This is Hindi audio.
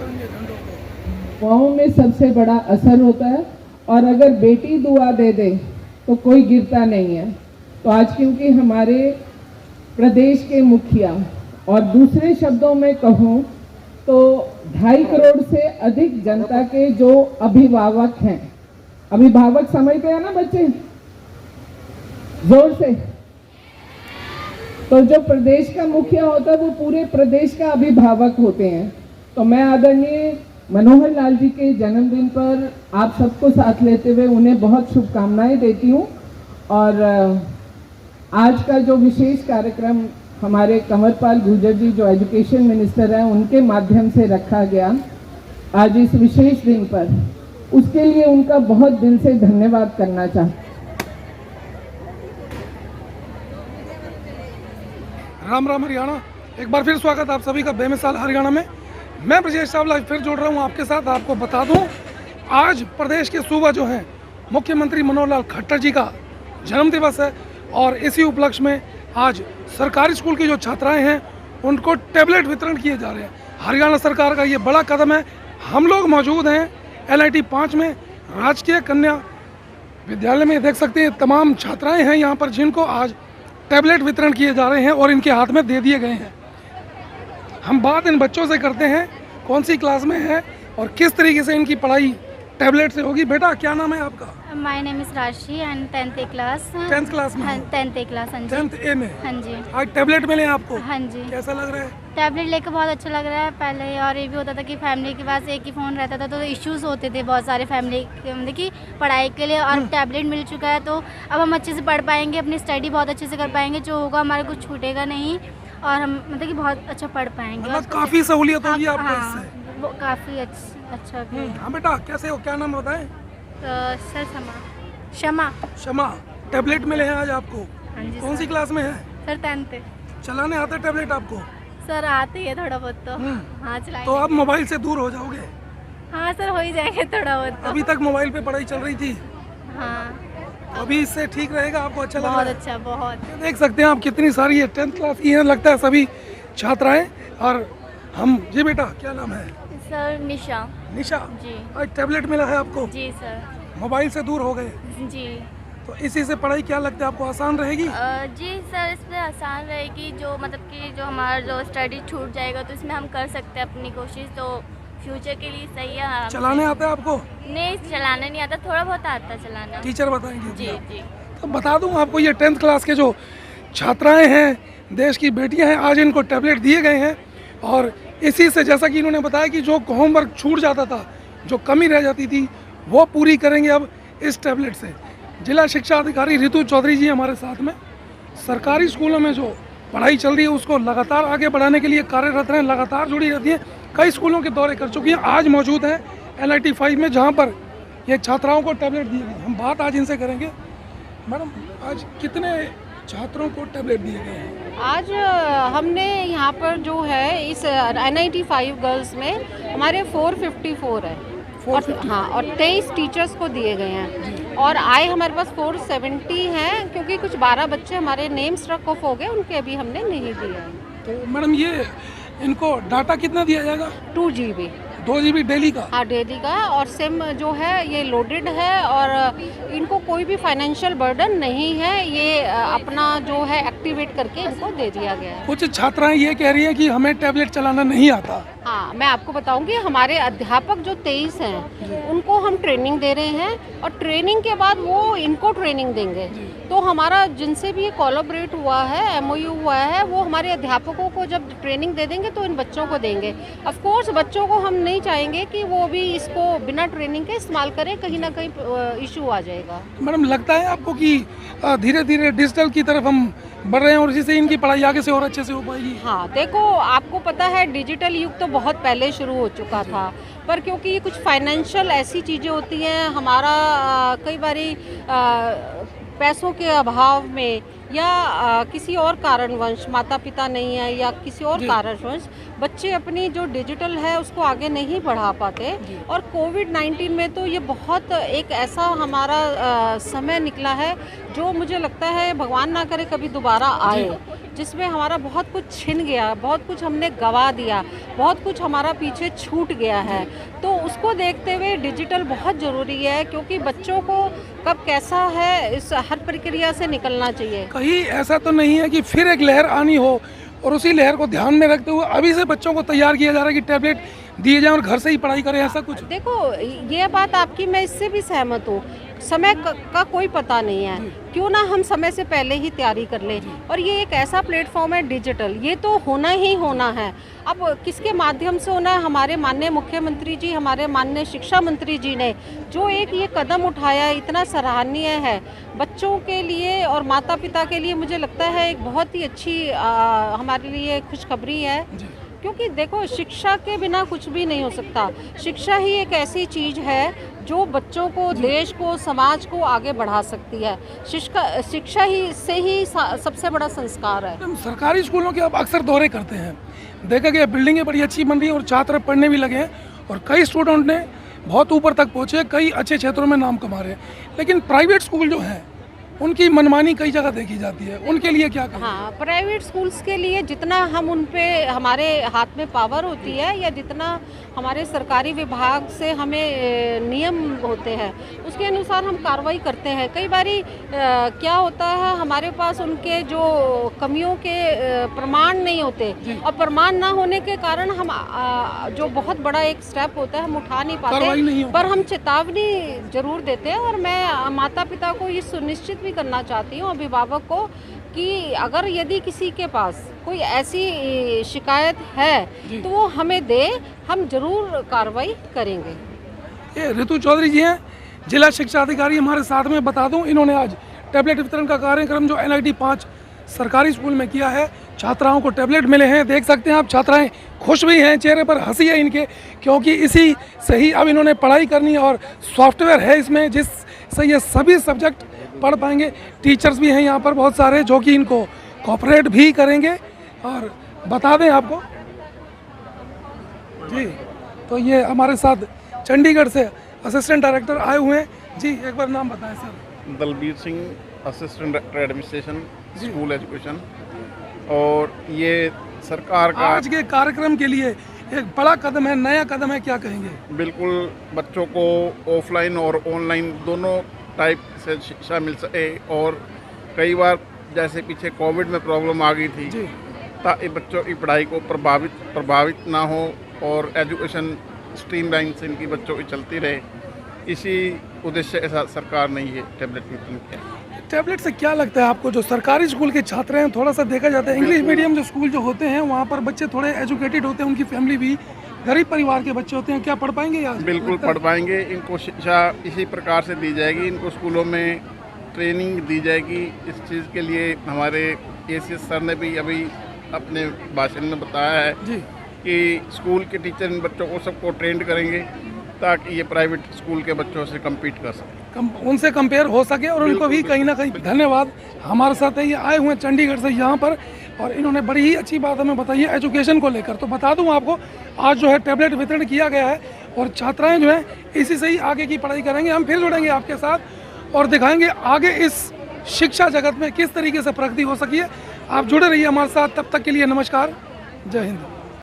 तिरंगे झंडों को। पाँव में सबसे बड़ा असर होता है, और अगर बेटी दुआ दे दे तो कोई गिरता नहीं है। तो आज क्योंकि हमारे प्रदेश के मुखिया, और दूसरे शब्दों में कहूँ तो 2.5 करोड़ से अधिक जनता के जो अभिभावक हैं, अभिभावक समझते हैं ना बच्चे, जोर से, तो जो प्रदेश का मुखिया होता है वो पूरे प्रदेश का अभिभावक होते हैं। तो मैं आदरणीय मनोहर लाल जी के जन्मदिन पर आप सबको साथ लेते हुए उन्हें बहुत शुभकामनाएं देती हूँ। और आज का जो विशेष कार्यक्रम हमारे कंवरपाल गुर्जर जी जो एजुकेशन मिनिस्टर हैं उनके माध्यम से रखा गया आज इस विशेष दिन पर, उसके लिए उनका बहुत दिल से धन्यवाद करना चाहती हूँ। राम राम हरियाणा, एक बार फिर स्वागत आप सभी का बेमिसाल हरियाणा में। मैं ब्रजेश चावला फिर जुड़ रहा हूँ आपके साथ। आपको बता दूँ आज प्रदेश के सूबा जो हैं मुख्यमंत्री मनोहर लाल खट्टर जी का जन्मदिवस है, और इसी उपलक्ष्य में आज सरकारी स्कूल की जो छात्राएं हैं उनको टैबलेट वितरण किए जा रहे हैं। हरियाणा सरकार का ये बड़ा कदम है। हम लोग मौजूद हैं LIT 5 में, राजकीय कन्या विद्यालय में। देख सकते हैं तमाम छात्राएं हैं यहाँ पर जिनको आज टैबलेट वितरण किए जा रहे हैं और इनके हाथ में दे दिए गए हैं। हम बात इन बच्चों से करते हैं कौन सी क्लास में है और किस तरीके से इनकी पढ़ाई टैबलेट से होगी। बेटा क्या नाम है आपका? माय नेम इज राशि and 10th class. 10th class में? 10th class. हाँ जी, 10th A में। हाँ जी। आज टैबलेट मिले आपको? हाँ जी। कैसा लग रहा है? टैबलेट लेकर बहुत अच्छा लग रहा है। पहले और ये भी होता था कि फैमिली के पास एक ही फ़ोन रहता था तो इश्यूज़ होते थे बहुत सारे फैमिली मतलब कि पढ़ाई के लिए, और टैबलेट मिल चुका है तो अब हम अच्छे से पढ़ पाएंगे, अपनी स्टडी बहुत अच्छे से कर पाएंगे, जो होगा हमारा कुछ छूटेगा नहीं, और हम मतलब कि बहुत अच्छा पढ़ पाएंगे। मतलब काफ़ी सहूलियत होगी आपको इससे। वो काफ़ी अच्छा भी। हाँ बेटा कैसे हो, क्या नाम बताएं? सर शमा। शमा, टैबलेट मिले हैं आज आपको? हाँ जी। कौन सी क्लास में है? Sir 10th। चलाने आता है टैबलेट आपको? सर आते ही है थोड़ा बहुत तो। हाँ चलाएंगे। तो आप मोबाइल से दूर हो जाओगे? हाँ सर हो ही जाएंगे थोड़ा बहुत तो। अभी तक मोबाइल पे पढ़ाई चल रही थी, हाँ अभी इससे ठीक रहेगा? आपको अच्छा लग रहा बहुत है? अच्छा, बहुत। देख सकते हैं आप कितनी सारी है 10th क्लास की हैं लगता है सभी छात्राएं। और हम जी बेटा क्या नाम है? सर निशा। निशा जी। आज टैबलेट मिला है आपको? जी सर। मोबाइल से दूर हो गए जी। तो इसी से पढ़ाई क्या लगता है आपको आसान रहेगी? जी सर, इसमें आसान रहेगी, जो मतलब कि जो हमारा जो स्टडी छूट जाएगा तो इसमें हम कर सकते हैं अपनी कोशिश, तो फ्यूचर के लिए सही है। हाँ। चलाने आता है आपको? नहीं चलाना नहीं आता, थोड़ा बहुत आता है चलाना। टीचर बताएंगे? जी जी। तो बता दूं आपको ये 10th क्लास के जो छात्राएं हैं, देश की बेटियां हैं, आज इनको टैबलेट दिए गए हैं। और इसी से जैसा कि इन्होंने बताया कि जो होमवर्क छूट जाता था, जो कमी रह जाती थी, वो पूरी करेंगे अब इस टैबलेट से। जिला शिक्षा अधिकारी ऋतु चौधरी जी हमारे साथ में। सरकारी स्कूलों में जो पढ़ाई चल रही है उसको लगातार आगे बढ़ाने के लिए कार्यरत हैं, लगातार जुड़ी रहती हैं, कई स्कूलों के दौरे कर चुकी हैं। आज मौजूद हैं LIT 5 में जहाँ पर ये छात्राओं को टैबलेट दिए गए। हम बात आज इनसे करेंगे। मैडम आज कितने छात्रों को टैबलेट दिए गए हैं? आज हमने यहाँ पर जो है इस NIT 5 गर्ल्स में हमारे 454 है, और हाँ, और 23 टीचर्स को दिए गए हैं, और आए हमारे पास 470 हैं, क्योंकि कुछ 12 बच्चे हमारे नेम स्ट्रक ऑफ हो गए, उनके अभी हमने नहीं दिया है। तो मैडम ये इनको डाटा कितना दिया जाएगा? 2 GB। 2 GB डेली का? हाँ डेली का, और सिम जो है ये लोडेड है, और इनको कोई भी फाइनेंशियल बर्डन नहीं है, ये अपना जो है एक्टिवेट करके इनको दे दिया गया है। कुछ छात्राएं ये कह रही हैं कि हमें टैबलेट चलाना नहीं आता। हाँ, मैं आपको बताऊंगी, हमारे अध्यापक जो 23 हैं उनको हम ट्रेनिंग दे रहे हैं, और ट्रेनिंग के बाद वो इनको ट्रेनिंग देंगे। तो हमारा जिनसे भी कोलैबोरेट हुआ है, MOU हुआ है, वो हमारे अध्यापकों को जब ट्रेनिंग दे देंगे तो इन बच्चों को देंगे। ऑफ कोर्स बच्चों को हम नहीं चाहेंगे कि वो भी इसको बिना ट्रेनिंग के इस्तेमाल करें, कहीं ना कहीं इशू आ जाएगा। मैडम लगता है आपको कि धीरे धीरे डिजिटल की तरफ हम बढ़ रहे हैं और इसी से इनकी पढ़ाई आगे से और अच्छे से हो पाएगी? हाँ देखो, आपको पता है डिजिटल युग तो बहुत पहले शुरू हो चुका था, पर क्योंकि ये कुछ फाइनेंशियल ऐसी चीज़ें होती हैं, हमारा कई बारी पैसों के अभाव में या किसी और कारणवश, माता पिता नहीं है या किसी और कारणवश बच्चे अपनी जो डिजिटल है उसको आगे नहीं बढ़ा पाते। और कोविड-19 में तो ये बहुत एक ऐसा हमारा समय निकला है जो मुझे लगता है भगवान ना करे कभी दोबारा आए, जिसमें हमारा बहुत कुछ छिन गया, बहुत कुछ हमने गंवा दिया, बहुत कुछ हमारा पीछे छूट गया है। तो उसको देखते हुए डिजिटल बहुत ज़रूरी है, क्योंकि बच्चों को कब कैसा है इस हर प्रक्रिया से निकलना चाहिए। कहीं ऐसा तो नहीं है कि फिर एक लहर आनी हो और उसी लहर को ध्यान में रखते हुए अभी से बच्चों को तैयार किया जा रहा है कि टैबलेट दिए जाएं और घर से ही पढ़ाई करें, ऐसा कुछ? देखो, ये बात आपकी मैं इससे भी सहमत हूँ। समय का कोई पता नहीं है, क्यों ना हम समय से पहले ही तैयारी कर लें। और ये एक ऐसा प्लेटफॉर्म है डिजिटल, ये तो होना ही होना है। अब किसके माध्यम से होना है? हमारे माननीय मुख्यमंत्री जी, हमारे माननीय शिक्षा मंत्री जी ने जो एक ये कदम उठाया इतना सराहनीय है बच्चों के लिए और माता पिता के लिए। मुझे लगता है एक बहुत ही अच्छी हमारे लिए खुशखबरी है, क्योंकि देखो शिक्षा के बिना कुछ भी नहीं हो सकता। शिक्षा ही एक ऐसी चीज़ है जो बच्चों को, देश को, समाज को आगे बढ़ा सकती है। शिक्षा ही से ही सबसे बड़ा संस्कार है। हम सरकारी स्कूलों के अब अक्सर दौरे करते हैं, देखा गया बिल्डिंगें बड़ी अच्छी बन रही हैं और छात्र पढ़ने भी लगे हैं और कई स्टूडेंट ने बहुत ऊपर तक पहुँचे, कई अच्छे क्षेत्रों में नाम कमा रहे हैं। लेकिन प्राइवेट स्कूल जो हैं उनकी मनमानी कई जगह देखी जाती है, उनके लिए क्या कहें? हाँ, प्राइवेट स्कूल्स के लिए जितना हम उन पे हमारे हाथ में पावर होती है या जितना हमारे सरकारी विभाग से हमें नियम होते हैं उसके अनुसार हम कार्रवाई करते हैं। कई बारी क्या होता है, हमारे पास उनके जो कमियों के प्रमाण नहीं होते और प्रमाण ना होने के कारण हम जो बहुत बड़ा एक स्टेप होता है हम उठा नहीं पाते, पर हम चेतावनी जरूर देते हैं। और मैं माता पिता को ये सुनिश्चित करना चाहती हूँ, अभिभावक को, कि अगर यदि किसी के पास कोई ऐसी शिकायत है तो वो हमें दे, हम जरूर कार्रवाई करेंगे। ये ऋतु चौधरी जी हैं, जिला शिक्षा अधिकारी हमारे साथ में। बता दूं, इन्होंने आज टैबलेट वितरण का कार्यक्रम जो NIT 5 सरकारी स्कूल में किया है, छात्राओं को टैबलेट मिले हैं। देख सकते हैं आप, छात्राएं खुश भी हैं, चेहरे पर हंसी है इनके, क्योंकि इसी से ही अब इन्होंने पढ़ाई करनी है और सॉफ्टवेयर है इसमें जिससे ये सभी सब्जेक्ट पढ़ पाएंगे। टीचर्स भी हैं यहाँ पर बहुत सारे जो कि इनको कोऑपरेट भी करेंगे। और बता दें आपको जी, तो ये हमारे साथ चंडीगढ़ से असिस्टेंट डायरेक्टर आए हुए हैं जी। एक बार नाम बताएं sir. Dalbir Singh, assistant director administration, school education. और ये सरकार का आज के कार्यक्रम के लिए एक बड़ा कदम है, नया कदम है, क्या कहेंगे? बिल्कुल, बच्चों को ऑफलाइन और ऑनलाइन दोनों टाइप से शिक्षा मिल सके। और कई बार जैसे पीछे कोविड में प्रॉब्लम आ गई थी, ताकि बच्चों की पढ़ाई को प्रभावित ना हो और एजुकेशन स्ट्रीमलाइन से इनकी बच्चों की चलती रहे, इसी उद्देश्य के साथ सरकार ने ये टैबलेट वितरण किया। टैबलेट से क्या लगता है आपको, जो सरकारी स्कूल के छात्र हैं, थोड़ा सा देखा जाता है इंग्लिश मीडियम जो स्कूल जो होते हैं वहाँ पर बच्चे थोड़े एजुकेटेड होते हैं, उनकी फैमिली भी गरीब परिवार के बच्चे होते हैं, क्या पढ़ पाएंगे यार? बिल्कुल पढ़ पाएंगे। इनको शिक्षा इसी प्रकार से दी जाएगी, इनको स्कूलों में ट्रेनिंग दी जाएगी। इस चीज़ के लिए हमारे ACS सर ने भी अभी अपने भाषण में बताया है कि स्कूल के टीचर इन बच्चों को सबको ट्रेंड करेंगे ताकि ये प्राइवेट स्कूल के बच्चों से कम्पीट कर सकें, उनसे कंपेयर हो सके और उनको भी कहीं ना कहीं। धन्यवाद। हमारे साथ ये आए हुए हैं चंडीगढ़ से यहाँ पर, और इन्होंने बड़ी ही अच्छी बात हमें बताई है एजुकेशन को लेकर। तो बता दूं आपको, आज जो है टैबलेट वितरण किया गया है और छात्राएं जो हैं इसी से ही आगे की पढ़ाई करेंगे। हम फिर जुड़ेंगे आपके साथ और दिखाएंगे आगे इस शिक्षा जगत में किस तरीके से प्रगति हो सकी है। आप जुड़े रहिए हमारे साथ, तब तक के लिए नमस्कार, जय हिंद।